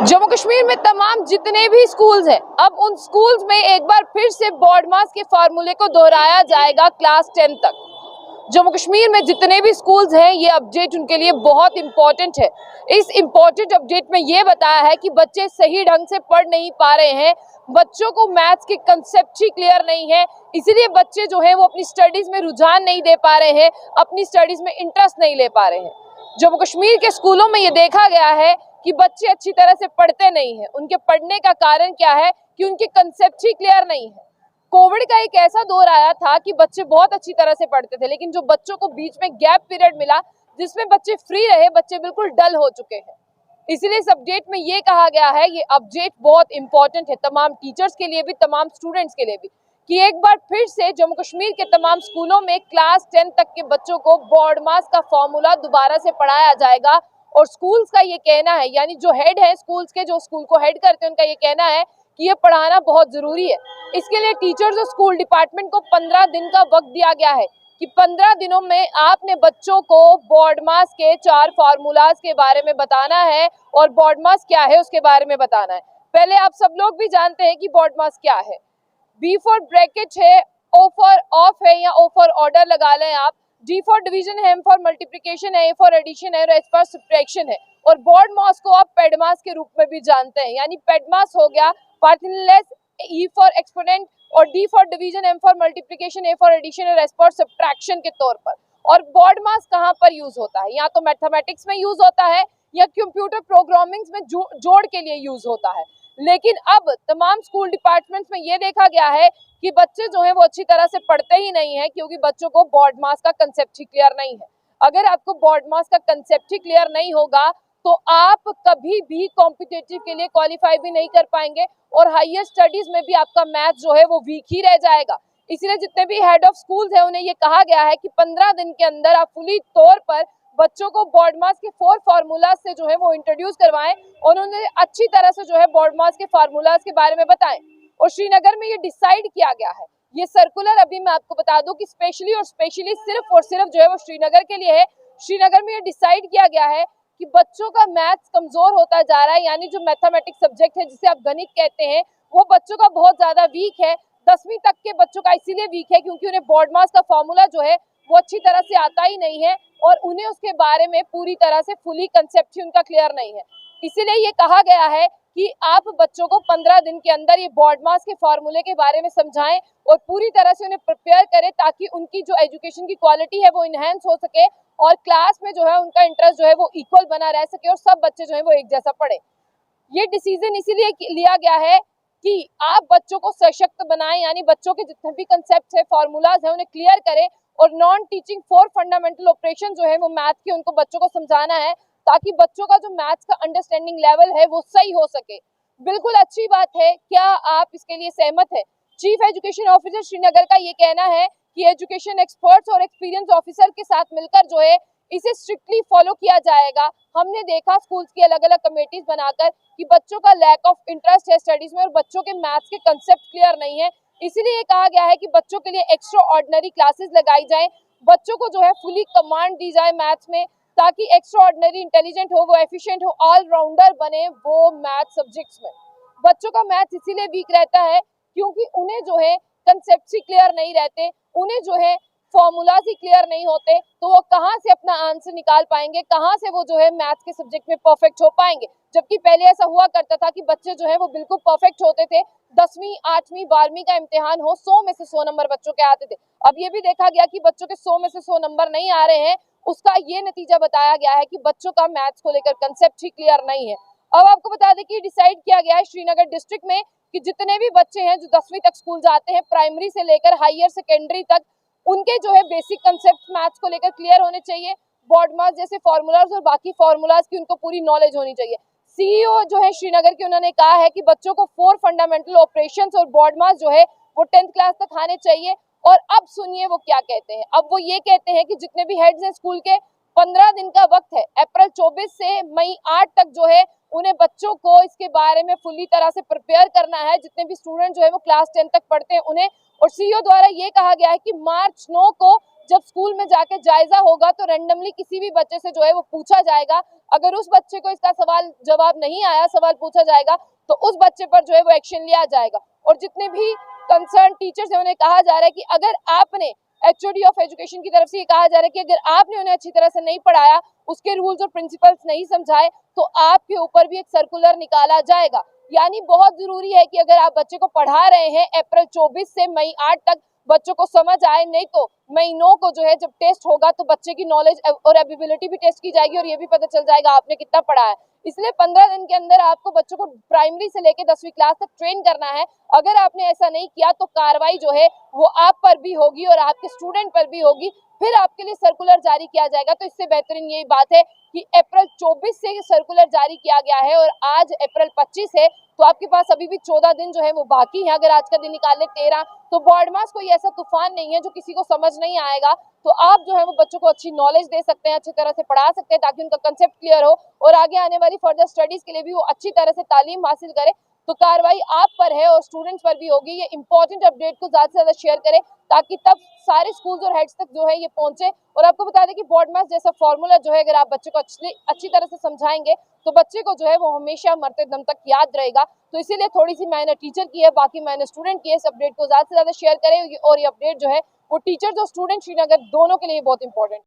जम्मू कश्मीर में तमाम जितने भी स्कूल्स हैं, अब उन स्कूल्स में एक बार फिर से बोर्ड मास के फार्मूले को दोहराया जाएगा क्लास 10 तक। जम्मू कश्मीर में जितने भी स्कूल्स हैं, ये अपडेट उनके लिए बहुत इंपॉर्टेंट है। इस इंपॉर्टेंट अपडेट में ये बताया है कि बच्चे सही ढंग से पढ़ नहीं पा रहे हैं, बच्चों को मैथ्स के कंसेप्ट ही क्लियर नहीं है, इसीलिए बच्चे जो है वो अपनी स्टडीज में रुझान नहीं दे पा रहे हैं, अपनी स्टडीज में इंटरेस्ट नहीं ले पा रहे हैं। जम्मू कश्मीर के स्कूलों में ये देखा गया है कि बच्चे अच्छी तरह से पढ़ते नहीं हैं। उनके पढ़ने का कारण क्या है कि उनके कंसेप्ट ही क्लियर नहीं है। कोविड का एक ऐसा दौर आया था कि बच्चे बहुत अच्छी तरह से पढ़ते थे, लेकिन जो बच्चों को बीच में गैप पीरियड मिला जिसमें बच्चे फ्री रहे, बच्चे बिल्कुल डल हो चुके हैं। इसलिए इस अपडेट में ये कहा गया है, ये अपडेट बहुत इंपॉर्टेंट है तमाम टीचर्स के लिए भी, तमाम स्टूडेंट्स के लिए भी, कि एक बार फिर से जम्मू कश्मीर के तमाम स्कूलों में क्लास 10 तक के बच्चों को बोर्ड मास का फॉर्मूला दोबारा से पढ़ाया जाएगा। और स्कूल्स का ये कहना है, यानी जो हेड है स्कूल्स के, जो स्कूल को हेड करते हैं, उनका ये कहना है कि ये पढ़ाना बहुत जरूरी है। इसके लिए टीचर्स और स्कूल डिपार्टमेंट को 15 दिन का वक्त दिया गया है कि 15 दिनों में आपने बच्चों को बोर्ड मास के 4 फार्मूलाज के बारे में बताना है और बोर्ड मास क्या है उसके बारे में बताना है। पहले आप सब लोग भी जानते हैं कि बोर्ड मास क्या है। बी फॉर ब्रैकेट है, ओ फॉर ऑफ है या ओ फॉर ऑर्डर लगा लें आप, डी फॉर डिवीजन है, एम फॉर मल्टीप्लिकेशन है, ए फॉर एडिशन है और एच फॉर सब्ट्रैक्शन है। और बोर्ड मास को आप पेडमास के रूप में भी जानते हैं, यानी पेडमास हो गया पार्थिनलेस, ई फॉर एक्सपोनेंट और D for division, M for multiplication, A for addition और एच फॉर सब्ट्रैक्शन के तौर पर। और बोर्ड मास कहाँ पर यूज होता है? या तो मैथमेटिक्स में यूज होता है या कंप्यूटर प्रोग्रामिंग में जोड़ के लिए यूज होता है। लेकिन अब तमाम स्कूल डिपार्टमेंट्स में ये देखा गया है कि बच्चे जो हैं वो अच्छी तरह से पढ़ते ही नहीं है, क्योंकि बच्चों को बोर्ड मास का कंसेप्ट ही क्लियर नहीं है। अगर आपको बोर्ड मास का कंसेप्ट ही क्लियर नहीं होगा तो आप कभी भी कॉम्पिटिटिव के लिए क्वालिफाई भी नहीं कर पाएंगे और हायर स्टडीज में भी आपका मैथ जो है वो वीक ही रह जाएगा। इसलिए जितने भी हेड ऑफ स्कूल्स है, उन्हें ये कहा गया है कि 15 दिन के अंदर आप फुली तौर पर बच्चों को बोर्ड मास के 4 फार्मूलाज से जो है वो इंट्रोड्यूस करवाएं और उन्हें अच्छी तरह से जो है बोर्ड मास के फार्मूलाज के बारे में बताएं। और श्रीनगर में ये डिसाइड किया गया है, ये सर्कुलर अभी मैं आपको बता दूं कि स्पेशली और स्पेशली सिर्फ और सिर्फ जो है वो श्रीनगर के लिए है। श्रीनगर में ये डिसाइड किया गया है कि बच्चों का मैथ्स कमजोर होता जा रहा है, यानी जो मैथमेटिक्स सब्जेक्ट है जिसे आप गणित कहते हैं, वो बच्चों का बहुत ज्यादा वीक है। 10वीं तक के बच्चों का इसीलिए वीक है क्योंकि उन्हें बोर्ड मास का फॉर्मूला जो है वो अच्छी तरह से आता ही नहीं है और उन्हें उसके बारे में पूरी तरह से फुली कंसेप्ट ही उनका क्लियर नहीं है। इसीलिए ये कहा गया है कि आप बच्चों को 15 दिन के अंदर ये बोर्ड मास के फार्मूले के बारे में समझाएं और पूरी तरह से उन्हें प्रिपेयर करें ताकि उनकी जो एजुकेशन की क्वालिटी है वो इनहेंस हो सके और क्लास में जो है उनका इंटरेस्ट जो है वो इक्वल बना रह सके और सब बच्चे जो है वो एक जैसा पढ़े। ये डिसीजन इसीलिए लिया गया है कि आप बच्चों को सशक्त बनाएं, यानी बच्चों के जितने भी कंसेप्ट है, फार्मूलाज है, उन्हें क्लियर करें और नॉन टीचिंग 4 फंडामेंटल ऑपरेशन जो है वो मैथ के उनको बच्चों को समझाना है ताकि बच्चों का जो मैथ्स का अंडरस्टैंडिंग लेवल है वो सही हो सके। बिल्कुल अच्छी बात है, क्या आप इसके लिए सहमत है? चीफ एजुकेशन ऑफिसर श्रीनगर का ये कहना है कि एजुकेशन एक्सपर्ट्स और एक्सपीरियंस ऑफिसर के साथ मिलकर जो है इसे स्ट्रिक्टली फॉलो किया जाएगा। हमने देखा स्कूल्स की अलग अलग कमेटीज बनाकर कि बच्चों का लैक ऑफ इंटरेस्ट है स्टडीज में और बच्चों के मैथ्स के कंसेप्ट क्लियर नहीं है। इसीलिए ये कहा गया है कि बच्चों के लिए एक्स्ट्रा ऑर्डिनरी क्लासेस लगाई जाए, बच्चों को जो है फुली कमांड दी जाए मैथ्स में ताकि एक्स्ट्रा ऑर्डिनरी इंटेलिजेंट हो, वो एफिशिएंट हो, ऑलराउंडर बने वो मैथ सब्जेक्ट्स में। बच्चों का मैथ इसीलिए वीक रहता है क्योंकि उन्हें जो है कंसेप्ट ही क्लियर नहीं रहते, उन्हें जो है फॉर्मूलाज ही क्लियर नहीं होते, तो वो कहाँ से अपना आंसर निकाल पाएंगे, कहाँ से वो जो है मैथ्स के सब्जेक्ट में परफेक्ट हो पाएंगे। जबकि पहले ऐसा हुआ करता था कि बच्चे जो है वो बिल्कुल परफेक्ट होते थे, 10वीं 8वीं 12वीं का इम्तिहान हो 100 में से 100 नंबर बच्चों के आते थे। अब ये भी देखा गया कि बच्चों के 100 में से 100 नंबर नहीं आ रहे हैं, उसका ये नतीजा बताया गया है कि बच्चों का मैथ्स को लेकर कंसेप्ट ही क्लियर नहीं है। अब आपको बता दें कि डिसाइड किया गया है श्रीनगर डिस्ट्रिक्ट में कि जितने भी बच्चे हैं जो 10वीं तक स्कूल जाते हैं, प्राइमरी से लेकर हायर सेकेंडरी तक, उनके जो है बेसिक कंसेप्ट मैथ्स को लेकर क्लियर होने चाहिए। बोर्ड मास जैसे फॉर्मूलाज और बाकी फॉर्मूलाज की उनको पूरी नॉलेज होनी चाहिए। सीईओ जो है श्रीनगर के, उन्होंने कहा है कि बच्चों को 4 फंडामेंटल ऑपरेशंस और बोर्ड मास जो है वो 10th क्लास तक आने चाहिए। और अब सुनिए वो क्या कहते हैं। अब वो ये कहते हैं कि जितने भी हेड्स हैं स्कूल के, 15 दिन का वक्त है, अप्रैल 24 से मई 8 तक जो है उन्हें बच्चों को इसके बारे में फुली तरह से प्रिपेयर करना है, जितने भी स्टूडेंट जो है वो क्लास 10 तक पढ़ते हैं उन्हें। और सीईओ द्वारा ये कहा गया है कि मार्च 9 को जब स्कूल में जाके जायजा होगा तो रैंडमली किसी भी बच्चे से जो है वो पूछा जाएगा। अगर उस बच्चे को इसका सवाल जवाब नहीं आया, सवाल पूछा जाएगा, तो उस बच्चे पर जो है वो एक्शन लिया जाएगा। और जितने भी कंसर्न टीचर्स हैं उन्हें कहा जा रहा है कि अगर आपने HOD ऑफ एजुकेशन की तरफ से ये कहा जा रहा है कि अगर आपने उन्हें अच्छी तरह से नहीं पढ़ाया, उसके रूल्स और प्रिंसिपल्स नहीं समझाए, तो आपके ऊपर भी एक सर्कुलर निकाला जाएगा। यानी बहुत जरूरी है कि अगर आप बच्चे को पढ़ा रहे हैं अप्रैल 24 से मई 8 तक बच्चों को समझ आए, नहीं तो मई 9 को जो है जब टेस्ट होगा तो बच्चे की नॉलेज और एबिलिटी भी टेस्ट की जाएगी और ये भी पता चल जाएगा आपने कितना पढ़ा है। इसलिए 15 दिन के अंदर आपको बच्चों को प्राइमरी से लेकर 10वीं क्लास तक ट्रेन करना है। अगर आपने ऐसा नहीं किया तो कार्रवाई जो है वो आप पर भी होगी और आपके स्टूडेंट पर भी होगी, फिर आपके लिए सर्कुलर जारी किया जाएगा। तो इससे बेहतरीन यही बात है कि अप्रैल 24 से सर्कुलर जारी किया गया है और आज अप्रैल 25 है, तो आपके पास अभी भी 14 दिन जो है वो बाकी है। अगर आज का दिन निकाल ले 13, तो बोर्ड मास कोई ऐसा तूफान नहीं है जो किसी को समझ नहीं आएगा। तो आप जो है वो बच्चों को अच्छी नॉलेज दे सकते हैं, अच्छी तरह से पढ़ा सकते हैं ताकि उनका कंसेप्ट क्लियर हो और आगे आने वाली फर्दर स्टडीज के लिए भी वो अच्छी तरह से तालीम हासिल करे। तो कार्रवाई आप पर है और स्टूडेंट्स पर भी होगी। ये इंपॉर्टेंट अपडेट को ज्यादा से ज्यादा शेयर करें ताकि तब सारे स्कूल्स और हेड्स तक जो है ये पहुंचे। और आपको बता दें कि बोर्ड मास जैसा फॉर्मूला जो है अगर आप बच्चे को अच्छी तरह से समझाएंगे तो बच्चे को जो है वो हमेशा मरते दम तक याद रहेगा। तो इसीलिए थोड़ी सी मैंने टीचर की है, बाकी मैंने स्टूडेंट की है। इस अपडेट को ज्यादा से ज्यादा शेयर करें और ये अपडेट जो है वो टीचर्स और स्टूडेंट श्रीनगर दोनों के लिए बहुत इंपॉर्टेंट।